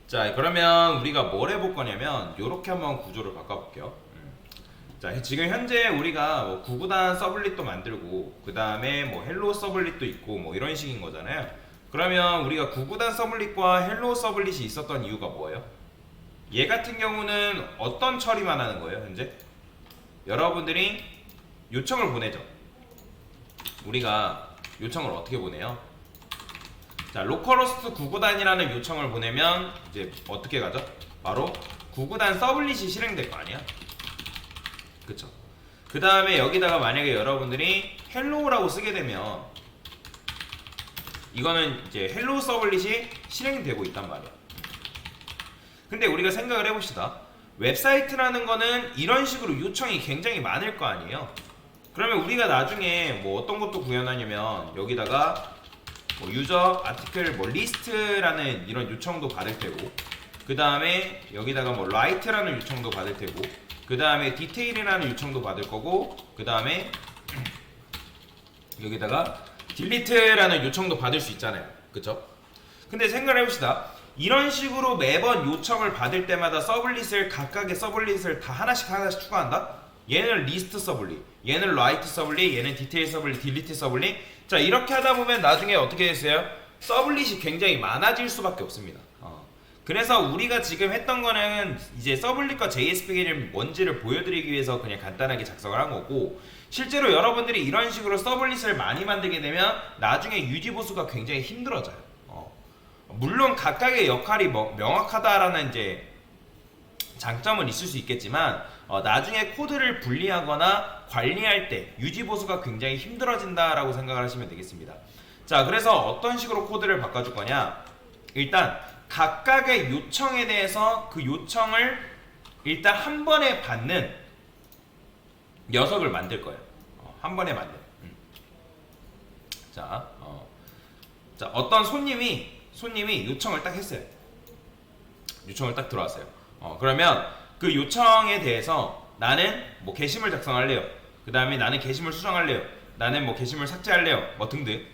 자, 그러면 우리가 뭘 해볼 거냐면 요렇게 한번 구조를 바꿔볼게요. 자, 지금 현재 우리가 뭐 구구단 서블릿도 만들고 그 다음에 뭐 헬로 서블릿도 있고 뭐 이런 식인 거잖아요. 그러면 우리가 구구단 서블릿과 헬로 서블릿이 있었던 이유가 뭐예요? 얘 같은 경우는 어떤 처리만 하는 거예요, 현재? 여러분들이 요청을 보내죠. 우리가 요청을 어떻게 보내요? 자, 로컬호스트 구구단이라는 요청을 보내면 이제 어떻게 가죠? 바로 구구단 서블릿이 실행될 거 아니야? 그쵸? 그 다음에 여기다가 만약에 여러분들이 헬로우라고 쓰게 되면 이거는 이제 헬로우 서블릿이 실행되고 있단 말이야. 근데 우리가 생각을 해봅시다. 웹사이트라는 거는 이런 식으로 요청이 굉장히 많을 거 아니에요? 그러면 우리가 나중에 뭐 어떤 것도 구현하냐면 여기다가 뭐 유저 아티클 뭐 리스트라는 이런 요청도 받을 테고, 그 다음에 여기다가 뭐 라이트라는 요청도 받을 테고, 그 다음에 디테일이라는 요청도 받을 거고, 그 다음에 여기다가 딜리트라는 요청도 받을 수 있잖아요. 그쵸? 근데 생각을 해봅시다. 이런 식으로 매번 요청을 받을 때마다 서블릿을 각각의 서블릿을 다 하나씩 추가한다? 얘는 리스트 서블릿, 얘는 라이트 서블릿, 얘는 디테일 서블릿, 딜리트 서블릿. 자, 이렇게 하다 보면 나중에 어떻게 됐어요? 서블릿이 굉장히 많아질 수밖에 없습니다. 그래서 우리가 지금 했던 거는 이제 서블릿과 JSP가 뭔지를 보여드리기 위해서 그냥 간단하게 작성을 한 거고, 실제로 여러분들이 이런 식으로 서블릿을 많이 만들게 되면 나중에 유지 보수가 굉장히 힘들어져요. 물론 각각의 역할이 명확하다라는 이제 장점은 있을 수 있겠지만 나중에 코드를 분리하거나 관리할 때 유지 보수가 굉장히 힘들어진다라고 생각을 하시면 되겠습니다. 자, 그래서 어떤 식으로 코드를 바꿔줄 거냐? 일단 각각의 요청에 대해서 그 요청을 일단 한 번에 받는 녀석을 만들 거예요. 한 번에 만든. 자, 어떤 손님이 요청을 딱 했어요. 요청을 딱 들어왔어요. 그러면 그 요청에 대해서 나는 뭐 게시물 작성할래요. 그 다음에 나는 게시물 수정할래요. 나는 뭐 게시물 삭제할래요. 뭐 등등.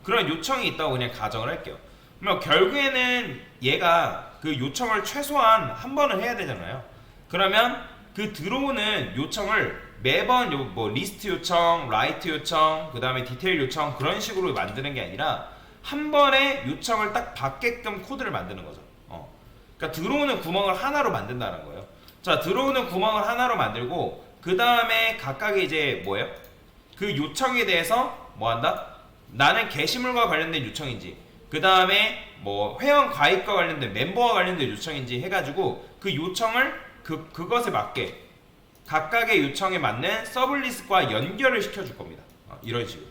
그런 요청이 있다고 그냥 가정을 할게요. 그러면 결국에는 얘가 그 요청을 최소한 한 번은 해야 되잖아요. 그러면 그 들어오는 요청을 매번 뭐 리스트 요청, 라이트 요청, 그 다음에 디테일 요청 그런 식으로 만드는 게 아니라 한 번에 요청을 딱 받게끔 코드를 만드는 거죠. 그러니까 들어오는 구멍을 하나로 만든다는 거예요. 자, 들어오는 구멍을 하나로 만들고 그 다음에 각각의 이제 뭐예요? 그 요청에 대해서 뭐 한다? 나는 게시물과 관련된 요청인지, 그 다음에 뭐 회원 가입과 관련된 멤버와 관련된 요청인지 해가지고 그 요청을 그것에 맞게 각각의 요청에 맞는 서블릿과 연결을 시켜줄 겁니다. 이런 식으로.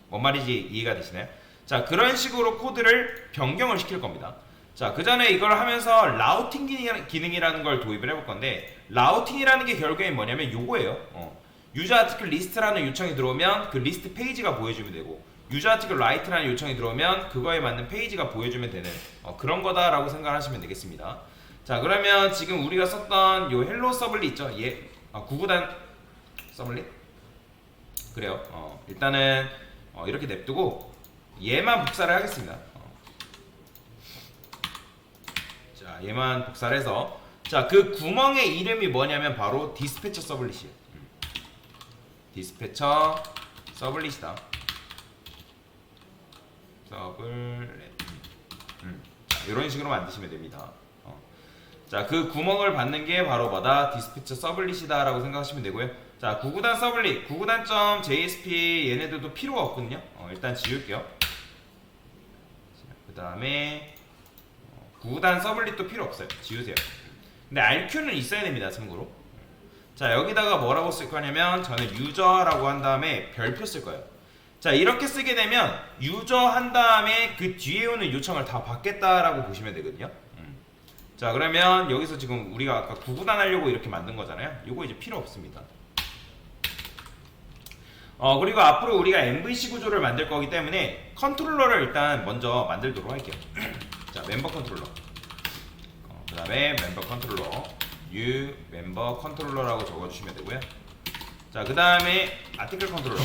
뭔 말인지 이해가 되시나요? 자, 그런 식으로 코드를 변경을 시킬 겁니다. 자, 그 전에 이걸 하면서 라우팅 기능이라는 걸 도입을 해볼 건데, 라우팅이라는 게 결국엔 뭐냐면 요거예요. 유저 아티클 리스트라는 요청이 들어오면 그 리스트 페이지가 보여주면 되고, 유저 아티클 라이트라는 요청이 들어오면 그거에 맞는 페이지가 보여주면 되는 그런 거다라고 생각하시면 되겠습니다. 자, 그러면 지금 우리가 썼던 요 헬로 서블릿 있죠? 구구단 서블릿? 그래요. 일단은 이렇게 냅두고 얘만 복사를 하겠습니다. 자, 얘만 복사를 해서, 자, 그 구멍의 이름이 뭐냐면 바로 디스패처 서블릿이에요. 디스패처 서블릿이다. 서블릿. 자, 이런 식으로 만드시면 됩니다. 자, 그 구멍을 받는 게 바로 뭐다? 디스패처 서블릿이다 라고 생각하시면 되고요. 자, 구구단 서블릿, 구구단.jsp 얘네들도 필요가 없거든요. 일단 지울게요. 그 다음에 구구단 서블릿도 필요 없어요. 지우세요. 근데 RQ는 있어야 됩니다. 참고로. 자, 여기다가 뭐라고 쓸 거냐면 저는 유저라고 한 다음에 별표 쓸 거예요. 자, 이렇게 쓰게 되면 유저 한 다음에 그 뒤에 오는 요청을 다 받겠다라고 보시면 되거든요. 자, 그러면 여기서 지금 우리가 아까 구구단 하려고 이렇게 만든 거잖아요. 이거 이제 필요 없습니다. 그리고 앞으로 우리가 MVC 구조를 만들 거기 때문에 컨트롤러를 일단 먼저 만들도록 할게요. 자, 멤버 컨트롤러. 그 다음에 멤버 컨트롤러. new 멤버 컨트롤러라고 적어주시면 되고요. 자, 그 다음에 아티클 컨트롤러.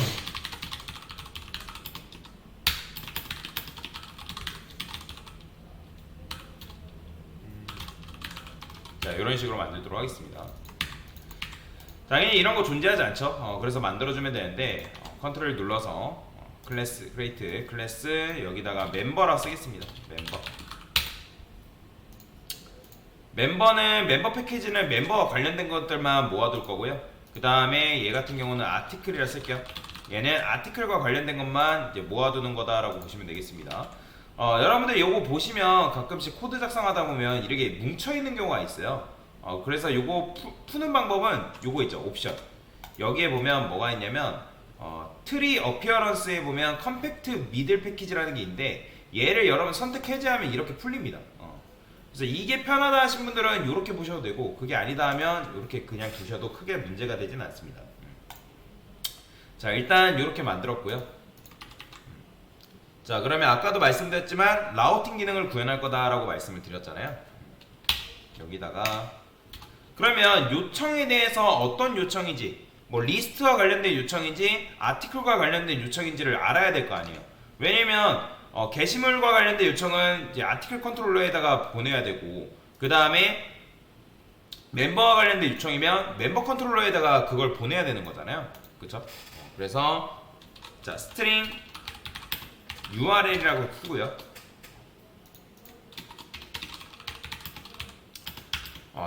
자, 이런 식으로 만들도록 하겠습니다. 당연히 이런 거 존재하지 않죠. 그래서 만들어주면 되는데 컨트롤 눌러서 클래스, 크리에이트, 클래스 여기다가 멤버라고 쓰겠습니다. 멤버는 멤버 패키지는 멤버와 관련된 것들만 모아둘 거고요. 그 다음에 얘 같은 경우는 아티클이라 쓸게요. 얘는 아티클과 관련된 것만 이제 모아두는 거다라고 보시면 되겠습니다. 여러분들 요거 보시면 가끔씩 코드 작성하다 보면 이렇게 뭉쳐있는 경우가 있어요. 그래서 요거 푸는 방법은 요거 있죠, 옵션. 여기에 보면 뭐가 있냐면 트리 어피어런스에 보면 컴팩트 미들 패키지라는 게 있는데 얘를 여러분 선택 해제하면 이렇게 풀립니다. 그래서 이게 편하다 하신 분들은 이렇게 보셔도 되고 그게 아니다 하면 이렇게 그냥 두셔도 크게 문제가 되진 않습니다. 자, 일단 이렇게 만들었고요. 자, 그러면 아까도 말씀드렸지만 라우팅 기능을 구현할 거다라고 말씀을 드렸잖아요. 여기다가 그러면 요청에 대해서 어떤 요청인지 뭐 리스트와 관련된 요청인지 아티클과 관련된 요청인지를 알아야 될 거 아니에요. 왜냐면 게시물과 관련된 요청은 이제 아티클 컨트롤러에다가 보내야 되고 그 다음에 멤버와 관련된 요청이면 멤버 컨트롤러에다가 그걸 보내야 되는 거잖아요. 그쵸? 그래서 자, 스트링 URL이라고 쓰고요.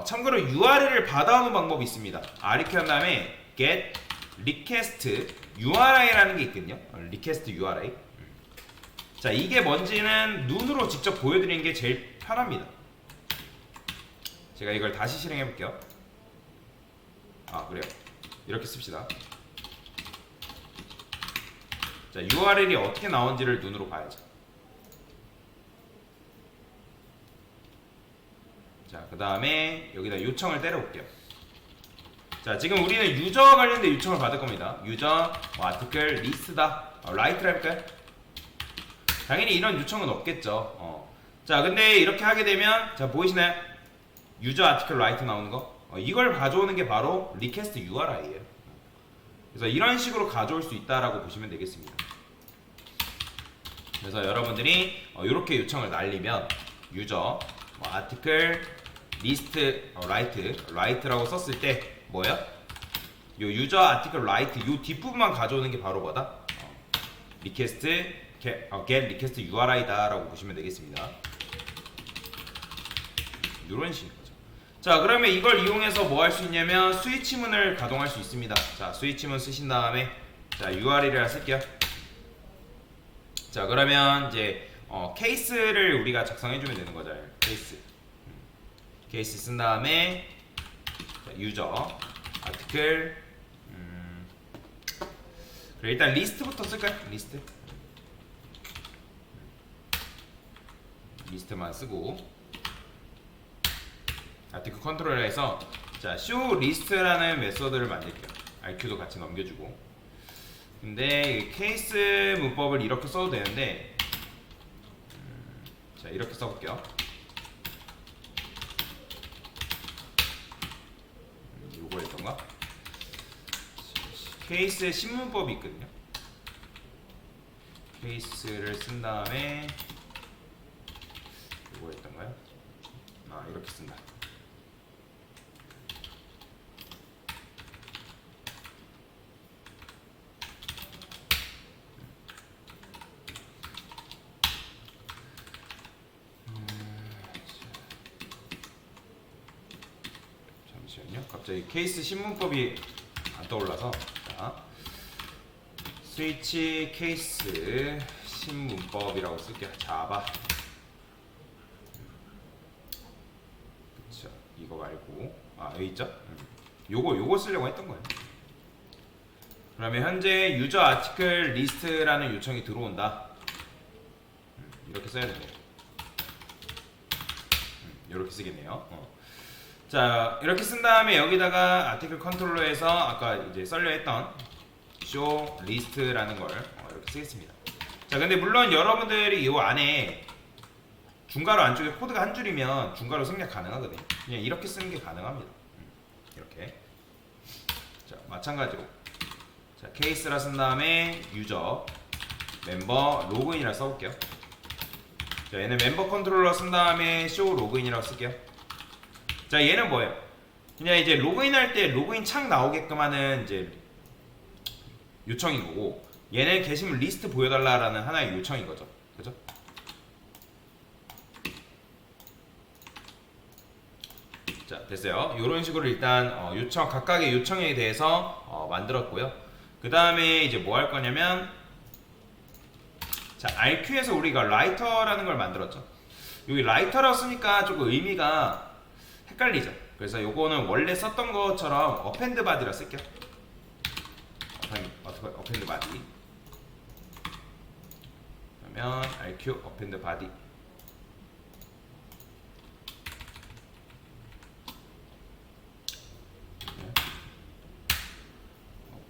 참고로 URL을 받아오는 방법이 있습니다. 이렇게 한 다음에 get request URI라는 게 있거든요. request URI. 자, 이게 뭔지는 눈으로 직접 보여드리는 게 제일 편합니다. 제가 이걸 다시 실행해 볼게요. 그래요. 이렇게 씁시다. 자, URL이 어떻게 나온지를 눈으로 봐야죠. 자, 그 다음에 여기다 요청을 때려볼게요. 자, 지금 우리는 유저와 관련된 요청을 받을 겁니다. 유저, 아티클, 리스트다. 라이트를 해볼까요? 당연히 이런 요청은 없겠죠. 자, 근데 이렇게 하게 되면, 자, 보이시나요? 유저, 아티클, 라이트 나오는 거? 이걸 가져오는 게 바로 리퀘스트 URI예요. 그래서 이런 식으로 가져올 수 있다라고 보시면 되겠습니다. 그래서 여러분들이 이렇게 요청을 날리면 유저, 아티클, 리스트, 라이트라고 썼을 때 뭐예요? 요 유저, 아티클, 라이트 요 뒷부분만 가져오는 게 바로 뭐다? 리퀘스트, get request URI다 라고 보시면 되겠습니다. 이런 식인 거죠. 자, 그러면 이걸 이용해서 뭐 할 수 있냐면 스위치문을 가동할 수 있습니다. 자, 스위치문 쓰신 다음에 자, URL이라 쓸게요. 자, 그러면 이제 케이스를 우리가 작성해주면 되는 거잖아요. 케이스 쓴 다음에 자, 유저, 아티클, 그래 일단 리스트부터 쓸까요? 리스트만 쓰고 아티클 컨트롤러에서 자, show list라는 메소드를 만들게요. RQ도 같이 넘겨주고. 근데 케이스 문법을 이렇게 써도 되는데 자, 이렇게 써볼게요. 요거였던가? 케이스에 신문법이 있거든요. 케이스를 쓴 다음에 요거였던가요? 이렇게 쓴다. 잠시만요. 갑자기 케이스 신문법이 안 떠올라서. 자, 스위치 케이스 신문법이라고 쓸게요. 자바. 그쵸. 이거 말고 여기 있죠? 요거 쓰려고 했던 거예요. 그러면 현재 유저 아티클 리스트라는 요청이 들어온다. 이렇게 써야 돼요. 이렇게 쓰겠네요. 자, 이렇게 쓴 다음에 여기다가 아티클 컨트롤러에서 아까 이제 썰려 했던 show list라는 걸 이렇게 쓰겠습니다. 자, 근데 물론 여러분들이 이 안에 중괄호 안쪽에 코드가 한 줄이면 중괄호 생략 가능하거든요. 그냥 이렇게 쓰는 게 가능합니다. 이렇게. 자, 마찬가지로 자, 케이스라 쓴 다음에 유저, 멤버, 로그인이라 써볼게요. 자, 얘는 멤버 컨트롤러 쓴 다음에 show 로그인이라고 쓸게요. 자, 얘는 뭐예요? 그냥 이제 로그인할 때 로그인 창 나오게끔 하는 이제 요청인 거고, 얘는 게시물 리스트 보여달라라는 하나의 요청인 거죠. 그죠? 자, 됐어요. 이런 식으로 일단 요청, 각각의 요청에 대해서 만들었고요. 그 다음에 이제 뭐 할 거냐면, 자, RQ에서 우리가 라이터라는 걸 만들었죠. 여기 라이터라고 쓰니까 조금 의미가 헷갈리죠. 그래서 요거는 원래 썼던 것처럼 어펜드 바디라 쓸게요. 어펜드 바디. 그러면 RQ 어펜드 바디.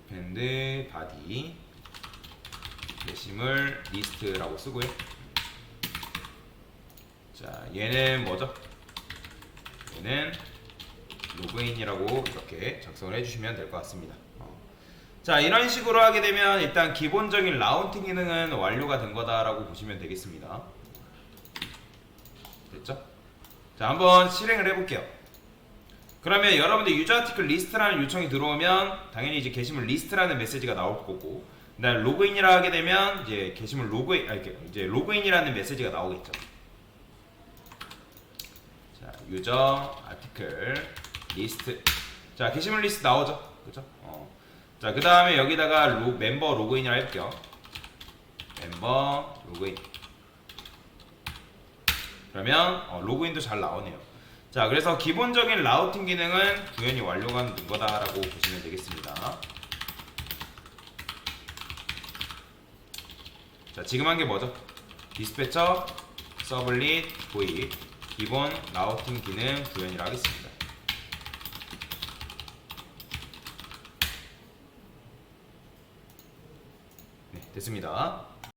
어펜드 바디 게시물 리스트라고 쓰고요. 자, 얘는 뭐죠? 얘는 로그인이라고 이렇게 작성을 해주시면 될 것 같습니다. 자, 이런 식으로 하게 되면 일단 기본적인 라운팅 기능은 완료가 된 거다라고 보시면 되겠습니다. 됐죠? 자, 한번 실행을 해볼게요. 그러면 여러분들 유저 아티클 리스트라는 요청이 들어오면 당연히 이제 게시물 리스트라는 메시지가 나올 거고, 그다음 로그인이라 하게 되면 이제 게시물 로그인, 이제 로그인이라는 메시지가 나오겠죠. 자, 유저 아티클 리스트. 자, 게시물 리스트 나오죠, 그죠? 자, 그 다음에 여기다가 멤버 로그인이라 해볼게요. 멤버 로그인. 그러면 로그인도 잘 나오네요. 자, 그래서 기본적인 라우팅 기능은 구현이 완료가 된 거다라고 보시면 되겠습니다. 자, 지금 한 게 뭐죠? 디스패처, 서블릿, 보이, 기본 라우팅 기능 구현이라 하겠습니다. 네, 됐습니다.